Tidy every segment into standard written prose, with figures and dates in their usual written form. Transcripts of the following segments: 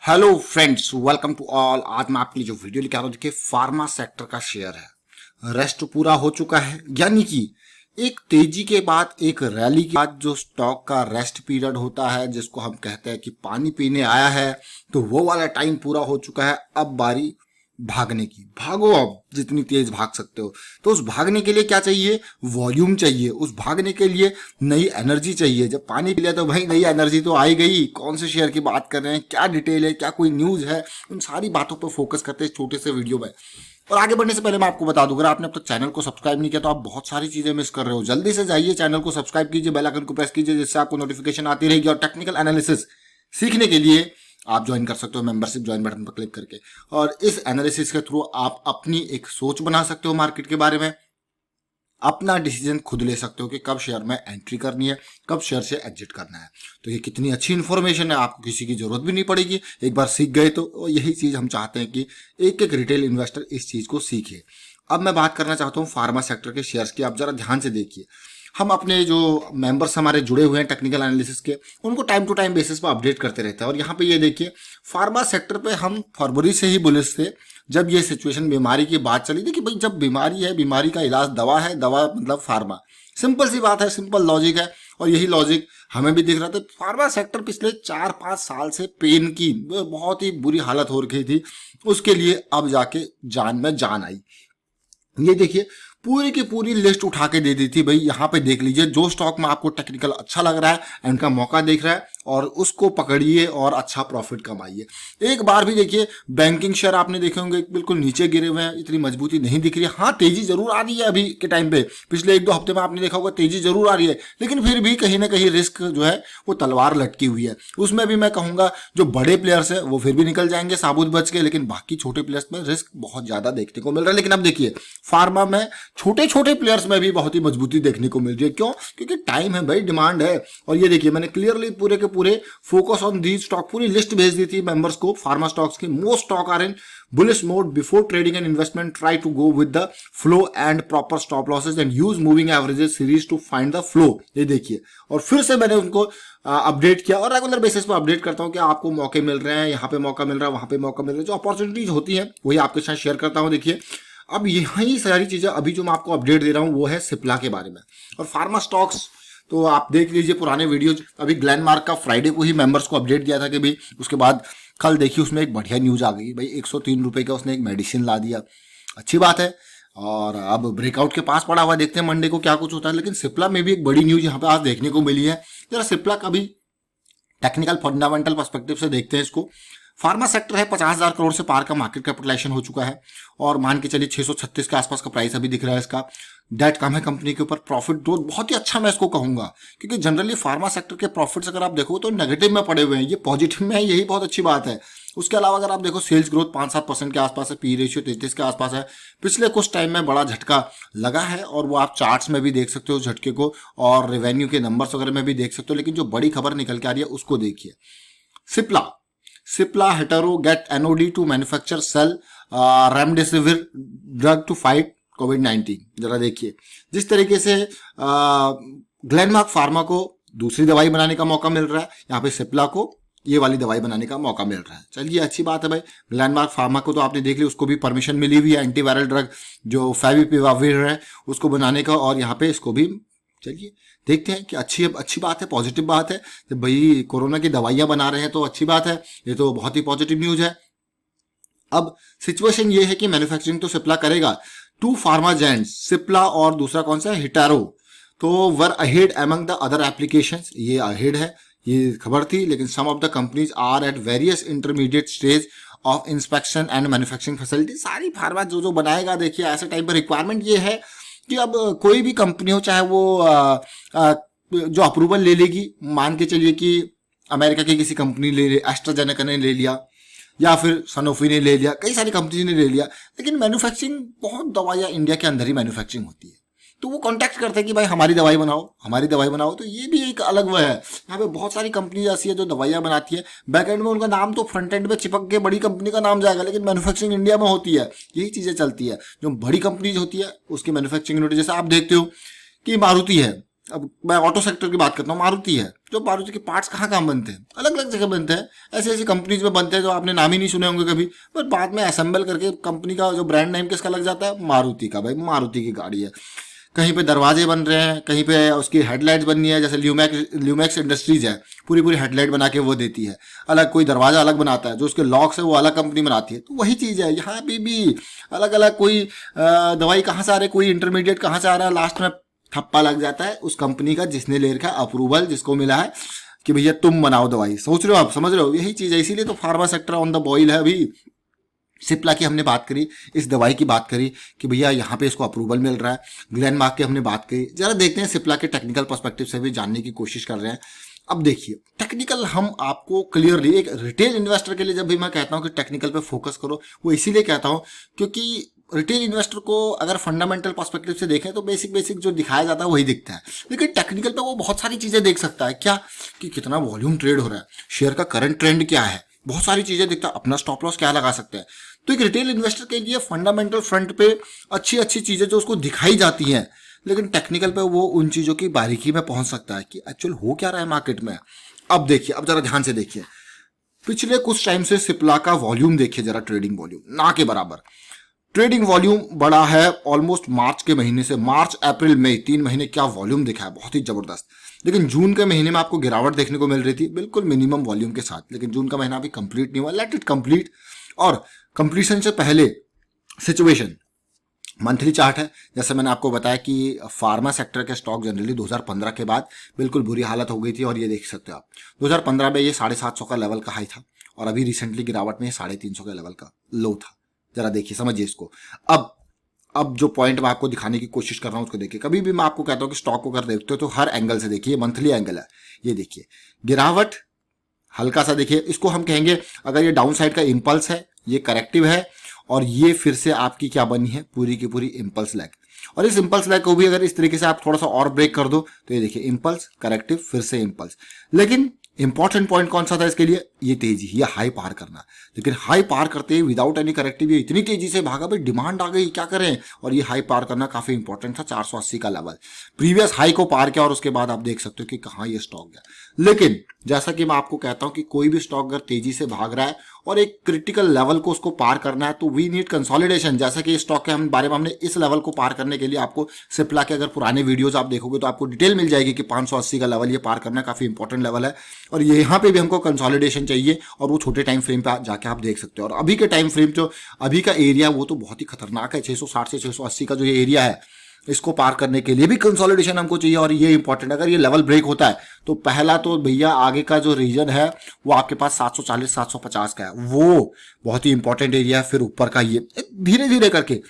Hello friends, welcome to all. आज मैं आपके लिए जो वीडियो लेके आ रहा हूँ, देखिए फार्मा सेक्टर का शेयर है। रेस्ट पूरा हो चुका है, यानी कि एक तेजी के बाद, एक रैली के बाद जो स्टॉक का रेस्ट पीरियड होता है, जिसको हम कहते हैं कि पानी पीने आया है, तो वो वाला टाइम पूरा हो चुका है। अब बारी भागने की। भागो, अब जितनी तेज भाग सकते हो। तो उस भागने के लिए क्या चाहिए? वॉल्यूम चाहिए। उस भागने के लिए नई एनर्जी चाहिए। जब पानी पी लिया तो भाई नई एनर्जी तो आई गई। कौन से शेयर की बात कर रहे हैं, क्या डिटेल है, क्या कोई न्यूज है, उन सारी बातों पर फोकस करते हैं छोटे से वीडियो में। और आगे बढ़ने से पहले मैं आपको बता दूं, अगर आपने अब तक चैनल को सब्सक्राइब नहीं किया तो आप बहुत सारी चीजें मिस कर रहे हो। जल्दी से जाइए, चैनल को सब्सक्राइब कीजिए, बेल आइकन को प्रेस कीजिए, जिससे आपको नोटिफिकेशन आती रहेगी। और टेक्निकल एनालिसिस सीखने के लिए आप ज्वाइन कर सकते हो मेंबरशिप ज्वाइन बटन पर क्लिक करके। और इस एनालिसिस के थ्रू आप अपनी एक सोच बना सकते हो मार्केट के बारे में। अपना डिसीजन खुद ले सकते हो कि कब शेयर में एंट्री करनी है, कब शेयर से एग्जिट करना है। तो ये कितनी अच्छी इन्फॉर्मेशन है, आपको किसी की जरूरत भी नहीं पड़ेगी। एक बार सीख गए तो यही चीज हम चाहते हैं कि एक एक रिटेल इन्वेस्टर इस चीज को सीखे। अब मैं बात करना चाहता हूँ फार्मा सेक्टर के शेयर्स की। आप जरा ध्यान से देखिए, हम अपने जो मेंबर्स हमारे जुड़े हुए हैं टेक्निकल एनालिसिस के, उनको टाइम टू टाइम बेसिस पर अपडेट करते रहते हैं। और यहाँ पे ये देखिए, फार्मा सेक्टर पे हम फरवरी से ही बुलिश थे। जब ये सिचुएशन बीमारी की बात चली थी कि भाई जब बीमारी है, बीमारी का इलाज दवा है, दवा मतलब फार्मा। सिंपल सी बात है, सिंपल लॉजिक है। और यही लॉजिक हमें भी दिख रहा था। फार्मा सेक्टर पिछले 4-5 साल से पेन की बहुत ही बुरी हालत हो रखी थी, उसके लिए अब जाके जान में जान आई। ये देखिए, पूरी की पूरी लिस्ट उठा के दे दी थी। भाई यहाँ पे देख लीजिए, जो स्टॉक में आपको टेक्निकल अच्छा लग रहा है, इनका मौका देख रहा है, और उसको पकड़िए और अच्छा प्रॉफिट कमाइए। एक बार भी देखिए, बैंकिंग शेयर आपने देखे होंगे बिल्कुल नीचे गिरे हुए हैं, इतनी मजबूती नहीं दिख रही है। हाँ, तेजी जरूर आ रही है अभी के टाइम पे। पिछले 1-2 हफ्ते में आपने देखा होगा तेजी जरूर आ रही है, लेकिन फिर भी कहीं ना कहीं रिस्क जो है वो तलवार लटकी हुई है। उसमें भी मैं कहूंगा जो बड़े प्लेयर्स है वो फिर भी निकल जाएंगे साबुत बच के, लेकिन बाकी छोटे प्लेयर्स में रिस्क बहुत ज्यादा देखने को मिल रहा है। लेकिन अब देखिए, फार्मा में छोटे छोटे प्लेयर्स में भी बहुत ही मजबूती देखने को मिल रही है। क्यों? क्योंकि टाइम है भाई, डिमांड है। और ये देखिए, मैंने क्लियरली पूरे के पूरे फोकस ऑन दीज स्टॉक पूरी लिस्ट भेज दी थी मेंबर्स को फार्मा स्टॉक्स की। Most stock are in bullish mode before trading and investment. Try to go with the flow and proper stop losses and use moving averages series to find the flow. ये देखिए, और फिर से मैंने उनको update किया और रेगुलर बेसिस पर अपडेट करता हूं कि आपको मौके मिल रहे हैं, यहाँ पे मौका मिल रहा है, वहां पे मौका मिल रहा है। जो अपॉर्चुनिटीज होती है वही आपके साथ शेयर करता हूं। देखिए, अब यही सारी चीजें अभी जो मैं आपको अपडेट दे रहा हूं वो है सिप्ला के बारे में। और फार्मा स्टॉक्स तो आप देख लीजिए पुराने वीडियोज। अभी ग्लेनमार्क का फ्राइडे को ही मेंबर्स को अपडेट दिया था कि भाई, उसके बाद कल देखिए उसमें एक बढ़िया न्यूज आ गई भाई, 103 रुपए का उसने एक मेडिसिन ला दिया। अच्छी बात है। और अब ब्रेकआउट के पास पड़ा हुआ, देखते हैं मंडे को क्या कुछ होता है। लेकिन सिप्ला में भी एक बड़ी न्यूज यहाँ पे आज देखने को मिली है। जरा सिप्ला का भी टेक्निकल फंडामेंटल पर्सपेक्टिव से देखते हैं इसको। फार्मा सेक्टर है, 50,000 करोड़ से पार का मार्केट कैपिटलाइजेशन हो चुका है, और मान के चलिए 636 के आसपास का प्राइस अभी दिख रहा है इसका। डेट कम है कंपनी के ऊपर, प्रॉफिट ग्रोथ बहुत ही अच्छा मैं इसको कहूंगा, क्योंकि जनरली फार्मा सेक्टर के प्रॉफिट्स अगर आप देखो तो नेगेटिव में पड़े हुए हैं, ये पॉजिटिव में है, यही बहुत अच्छी बात है। उसके अलावा अगर आप देखो, सेल्स ग्रोथ 5-7% के आसपास है, पी रेशियो 33 के आसपास है। पिछले कुछ टाइम में बड़ा झटका लगा है, और वो आप चार्ट्स में भी देख सकते हो झटके को, और रेवेन्यू के नंबर्स वगैरह में भी देख सकते हो। लेकिन जो बड़ी खबर निकल के आ रही है उसको देखिए। Cipla Hetero get NOD to manufacture sell remdesivir drug to fight COVID. जरा देखिए, जिस तरीके से ग्लेनमार्क फार्मा को दूसरी दवाई बनाने का मौका मिल रहा है, यहाँ पे सिप्ला को ये वाली दवाई बनाने का मौका मिल रहा है। चलिए, अच्छी बात है भाई। ग्लेनमार्क फार्मा को तो आपने देख लिया, उसको भी परमिशन मिली हुई है एंटीवायरल ड्रग जो फेविपिराविर है उसको बनाने का, और यहाँ पे इसको भी चलिए देखते हैं कि अच्छी बात है, पॉजिटिव बात है। जब भाई कोरोना की दवाइयां बना रहे हैं तो अच्छी बात है, ये तो बहुत ही पॉजिटिव न्यूज है। अब सिचुएशन ये है कि मैन्युफैक्चरिंग तो सिप्ला करेगा। 2 फार्मा जायंट्स, सिप्ला और दूसरा कौन सा है, हिटारो, तो were ahead among the other applications. ये अहेड है, ये खबर थी। लेकिन some of the companies are at various intermediate stage of inspection and manufacturing facility. सारी फार्मा जो बनाएगा, देखिए ऐसे टाइम पर रिक्वायरमेंट ये है कि अब कोई भी कंपनी हो, चाहे वो जो अप्रूवल ले लेगी, मान के चलिए कि अमेरिका की किसी कंपनी ले एस्ट्राजेनेका ने ले लिया, या फिर सनोफी ने ले लिया, कई सारी कंपनी ने ले लिया, लेकिन मैन्युफैक्चरिंग बहुत दवाइयां इंडिया के अंदर ही मैन्युफैक्चरिंग होती है। तो वो कॉन्टैक्ट करते हैं कि भाई हमारी दवाई बनाओ, हमारी दवाई बनाओ। तो ये भी एक अलग वह है। यहाँ पे बहुत सारी कंपनी ऐसी है जो दवाइयां बनाती है, बैक एंड में उनका नाम तो फ्रंट एंड में चिपक के बड़ी कंपनी का नाम जाएगा, लेकिन मैन्युफैक्चरिंग इंडिया में होती है। यही चीजें चलती है। जो बड़ी कंपनीज होती है उसकी मैन्युफैक्चरिंग यूनिट, जैसे आप देखते हो कि मारुति है, अब मैं ऑटो सेक्टर की बात करता हूँ, मारुति है, जो मारुति के पार्ट्स कहाँ कहाँ बनते हैं, अलग अलग जगह बनते हैं, ऐसी ऐसी कंपनीज में बनते हैं जो आपने नाम ही नहीं सुने होंगे कभी, पर बाद में असेंबल करके कंपनी का जो ब्रांड नेम किसका लग जाता है, मारुति का। भाई मारुति की गाड़ी है। कहीं पे दरवाजे बन रहे हैं, कहीं पे उसकी हेडलाइट्स बननी है, जैसे ल्यूमैक्स इंडस्ट्रीज है, पूरी पूरी हेडलाइट बना के वो देती है। अलग कोई दरवाजा अलग बनाता है, जो उसके लॉक्स है वो अलग कंपनी बनाती है। तो वही चीज़ है यहाँ पे भी, अलग अलग कोई दवाई कहाँ से आ रही है, कोई इंटरमीडिएट कहाँ से आ रहा है, लास्ट में थप्पा लग जाता है उस कंपनी का जिसने ले रखा है अप्रूवल, जिसको मिला है कि भैया तुम बनाओ दवाई। सोच रहे हो आप, समझ रहे हो, यही चीज़ है। इसीलिए तो pharma sector on the boil है अभी। सिप्ला की हमने बात करी, इस दवाई की बात करी कि भैया यहाँ पे इसको अप्रूवल मिल रहा है। ग्लेनमार्क की हमने बात करी। जरा देखते हैं सिप्ला के टेक्निकल पर्सपेक्टिव से भी जानने की कोशिश कर रहे हैं। अब देखिए टेक्निकल हम आपको क्लियरली, एक रिटेल इन्वेस्टर के लिए जब भी मैं कहता हूँ कि टेक्निकल पे फोकस करो, वो इसीलिए कहता हूँ क्योंकि रिटेल इन्वेस्टर को अगर फंडामेंटल पर्सपेक्टिव से देखें तो बेसिक जो दिखाया जाता है वही दिखता है, लेकिन टेक्निकल पे वो बहुत सारी चीजें देख सकता है। क्या कि कितना वॉल्यूम ट्रेड हो रहा है, शेयर का करंट ट्रेंड क्या है, बहुत सारी चीजें दिखता है, अपना स्टॉप लॉस क्या लगा सकते हैं। तो एक रिटेल इन्वेस्टर के लिए फंडामेंटल फ्रंट पे अच्छी अच्छी चीजें जो उसको दिखाई जाती हैं, लेकिन टेक्निकल पे वो उन चीजों की बारीकी में पहुंच सकता है कि एक्चुअल हो क्या रहा है मार्केट में। अब देखिए, अब जरा ध्यान से देखिए, पिछले कुछ टाइम से सिप्ला का वॉल्यूम देखिए जरा, ट्रेडिंग वॉल्यूम ना के बराबर ट्रेडिंग वॉल्यूम बड़ा है। ऑलमोस्ट मार्च के महीने से, मार्च अप्रैल मई 3 महीने क्या वॉल्यूम दिखा है, बहुत ही जबरदस्त। लेकिन जून के महीने में आपको गिरावट देखने को मिल रही थी, बिल्कुल मिनिमम वॉल्यूम के साथ। लेकिन जून का महीना अभी कंप्लीट नहीं हुआ, लेट इट कंप्लीट। और कंप्लीशन से पहले सिचुएशन मंथली चार्ट है। जैसे मैंने आपको बताया कि फार्मा सेक्टर के स्टॉक जनरली 2015 के बाद बिल्कुल बुरी हालत हो गई थी, और ये देख सकते हो आप 2015 में ये 750 का लेवल का हाई था, और अभी रिसेंटली गिरावट में 350 का लेवल का लो था। जरा देखिए, समझिए इसको। अब जो पॉइंट मैं आपको दिखाने की कोशिश कर रहा हूं उसको देखिए। कभी भी मैं आपको कहता हूं कि स्टॉक को अगर देखते हो तो हर एंगल से देखिए, मंथली एंगल है, ये देखिए गिरावट हल्का सा देखिए, इसको हम कहेंगे अगर ये डाउन साइड का इंपल्स है, ये करेक्टिव है, और ये फिर से आपकी क्या बनी है, पूरी की पूरी इंपल्स लैग। और इस इंपल्स लैग को भी अगर इस तरीके से आप थोड़ा सा और ब्रेक कर दो तो ये देखिए इंपल्स, करेक्टिव, फिर से इंपल्स। लेकिन इंपॉर्टेंट पॉइंट कौन सा था इसके लिए, ये तेजी, ये हाई पार करना। लेकिन हाई पार करते ही विदाउट एनी करेक्टिव ये इतनी तेजी से भागा, भाई डिमांड आ गई, क्या करें। और ये हाई पार करना काफी इंपॉर्टेंट था, 480 का लेवल, प्रीवियस हाई को पार किया, और उसके बाद आप देख सकते हो कि कहाँ ये स्टॉक गया। लेकिन जैसा कि मैं आपको कहता हूं कि कोई भी स्टॉक अगर तेजी से भाग रहा है और एक क्रिटिकल लेवल को उसको पार करना है तो वी नीड कंसोलिडेशन। जैसा कि स्टॉक के हम बारे में हमने इस लेवल को पार करने के लिए आपको सिप्ला के अगर पुराने वीडियोस आप देखोगे तो आपको डिटेल मिल जाएगी कि 580 का लेवल ये पार करना काफी इंपॉर्टेंट लेवल है, और यहाँ पे भी हमको कंसोलिडेशन चाहिए, और वो छोटे टाइम फ्रेम पे जाके आप देख सकते हो। और अभी के टाइम फ्रेम जो अभी का एरिया वो तो बहुत ही खतरनाक है, 660 से 680 का जो ये एरिया है, इसको पार करने के लिए भी कंसोलिडेशन हमको चाहिए, और ये इंपॉर्टेंट। अगर ये लेवल ब्रेक होता है तो पहला तो भैया आगे का जो रीजन है वो आपके पास 740 750 का है, वो बहुत ही इंपॉर्टेंट एरिया है। फिर ऊपर का ये धीरे धीरे करके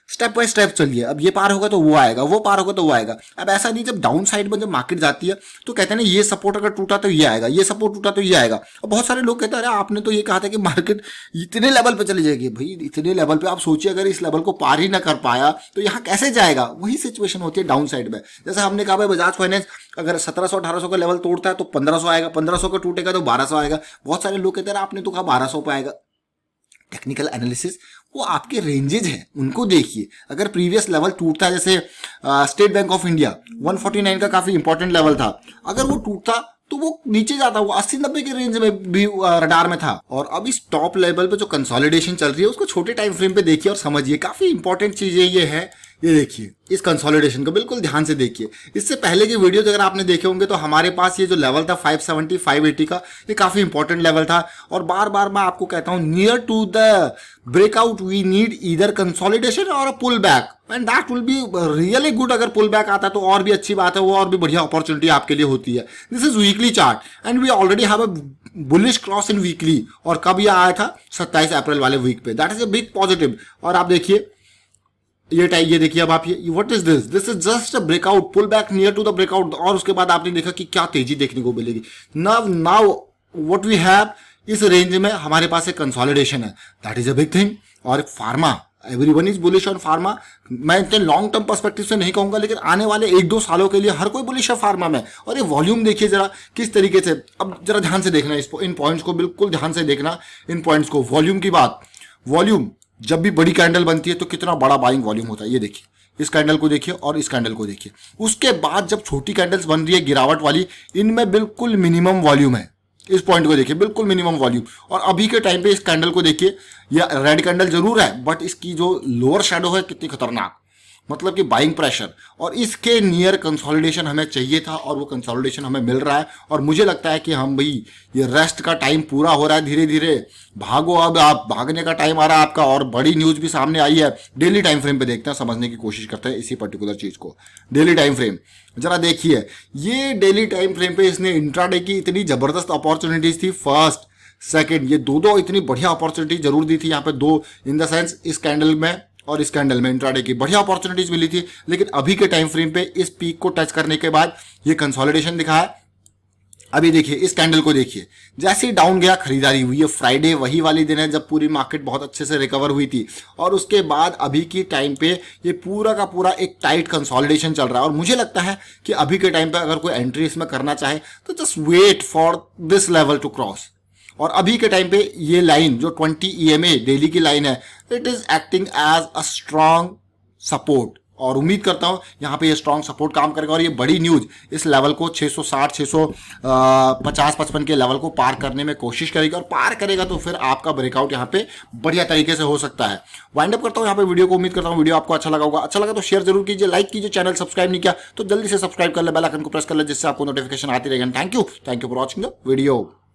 स्टेप बाय स्टेप चलिए, अब ये पार होगा तो वो आएगा, वो पार होगा तो वो आएगा। अब ऐसा नहीं, जब डाउन साइड में जब मार्केट जाती है तो कहते हैं ना ये सपोर्ट अगर टूटा तो ये आएगा, ये सपोर्ट टूटा तो ये आएगा। और बहुत सारे लोग कहते हैं अरे आपने तो ये कहा था कि मार्केट इतने लेवल पे चली जाएगी। भाई इतने लेवल पे आप सोचिए, अगर इस लेवल को पार ही ना कर पाया तो यहाँ कैसे जाएगा। वही सिचुएशन होती है डाउन साइड में। जैसे हमने कहा भाई बजाज फाइनेंस अगर 1700-1800 का लेवल तोड़ता है तो 1500 आएगा, 1500 का टूटेगा तो 1200 आएगा। बहुत सारे लोग कहते हैं आपने तो कहा 1200 पे आएगा। टेक्निकल एनालिसिस वो आपके रेंजेज हैं, उनको देखिए। अगर प्रीवियस लेवल टूटता है, जैसे स्टेट बैंक ऑफ इंडिया 149 का काफी इंपॉर्टेंट लेवल था, अगर वो टूटता तो वो नीचे जाता, वो 80-90 के रेंज में भी रडार में था। और अब इस टॉप लेवल पे जो कंसोलिडेशन चल रही है उसको छोटे टाइम फ्रेम पे देखिए और समझिए, काफी इंपॉर्टेंट चीज ये है। ये देखिए इस कंसोलिडेशन को बिल्कुल ध्यान से देखिए। इससे पहले की वीडियोज अगर आपने देखे होंगे तो हमारे पास ये जो लेवल था 570 580 का, ये काफी इंपॉर्टेंट लेवल था। और बार बार मैं आपको कहता हूं near to the breakout we need either consolidation और pull back, and that will be really good. अगर पुल बैक आता है तो और भी अच्छी बात है, वो और भी बढ़िया अपॉर्चुनिटी आपके लिए होती है। This is weekly chart and we already have a bullish cross in weekly, और कब ये आया था 27 अप्रैल वाले वीक पे, that is a big positive. और आप देखिए ये टाइप, ये देखिए अब आप ये what is this, this is just a breakout, pull back near to the breakout. और उसके बाद आपने देखा कि क्या तेजी देखने को मिलेगी। नाउ व्हाट वी हैव, इस रेंज में हमारे पास एक कंसोलिडेशन है, that is a big thing. और pharma, everyone is bullish on pharma. मैं इतने लॉन्ग टर्म पर्सपेक्टिव से नहीं कहूंगा, लेकिन आने वाले 1-2 सालों के लिए हर कोई बुलिश है फार्मा में। और ये वॉल्यूम देखिए जरा किस तरीके से, अब जरा ध्यान से देखना इन पॉइंट्स को, बिल्कुल ध्यान से देखना इन पॉइंट्स को। वॉल्यूम की बात, वॉल्यूम जब भी बड़ी कैंडल बनती है तो कितना बड़ा बाइंग वॉल्यूम होता है, ये देखिए इस कैंडल को देखिए और इस कैंडल को देखिए। उसके बाद जब छोटी कैंडल्स बन रही है गिरावट वाली, इनमें बिल्कुल मिनिमम वॉल्यूम है। इस पॉइंट को देखिए, बिल्कुल मिनिमम वॉल्यूम। और अभी के टाइम पे इस कैंडल को देखिए, यह रेड कैंडल जरूर है बट इसकी जो लोअर शैडो है कितनी खतरनाक, मतलब कि बाइंग प्रेशर। और इसके नियर कंसोलिडेशन हमें चाहिए था और वो कंसोलिडेशन हमें मिल रहा है। और मुझे लगता है कि हम भाई ये रेस्ट का टाइम पूरा हो रहा है, धीरे धीरे भागो, अब आप भागने का टाइम आ रहा है आपका। और बड़ी न्यूज भी सामने आई है। डेली टाइम फ्रेम पे देखते हैं, समझने की कोशिश करते हैं इसी पर्टिकुलर चीज को। डेली टाइम फ्रेम जरा देखिए, ये डेली टाइम फ्रेम पे इसने इंट्राडे की इतनी जबरदस्त अपॉर्चुनिटीज थी, फर्स्ट सेकंड, ये दो इतनी बढ़िया अपॉर्चुनिटी जरूर दी थी यहाँ पे, दो इन द सेंस इस कैंडल में और इस कैंडल में इंट्राडे की बढ़िया अपॉर्चुनिटीज मिली थी। लेकिन अभी के टाइम फ्रेम पे इस पीक को टच करने के बाद ये कंसोलिडेशन दिखा है। अभी देखिए इस कैंडल को देखिए, जैसे ही डाउन गया खरीदारी हुई है। फ्राइडे वही वाली दिन है जब पूरी मार्केट बहुत अच्छे से रिकवर हुई थी। और उसके बाद अभी की टाइम पे ये पूरा का पूरा एक टाइट कंसोलिडेशन चल रहा है। और मुझे लगता है कि अभी के टाइम पे अगर कोई एंट्री इसमें करना चाहे तो just wait for this level to cross. और अभी के टाइम पे ये लाइन जो 20 EMA डेली की लाइन है, it is acting as a strong support. और उम्मीद करता हूं यहां पे ये स्ट्रॉन्ग सपोर्ट काम करेगा और ये बड़ी न्यूज इस लेवल को 660 650 55 के लेवल को पार करने में कोशिश करेगा। और पार करेगा तो फिर आपका ब्रेकआउट यहां पे बढ़िया तरीके से हो सकता है। वाइंड अप करता हूं यहां पे वीडियो को। उम्मीद करता हूं वीडियो आपको अच्छा लगा होगा। अच्छा लगा तो शेयर जरूर कीजिए, लाइक कीजिए, चैनल सब्सक्राइब नहीं किया तो जल्दी से सब्सक्राइब कर ले, बेल आइकन को प्रेस कर ले, जिससे आपको नोटिफिकेशन आती रहेगी। Thank you for watching the video.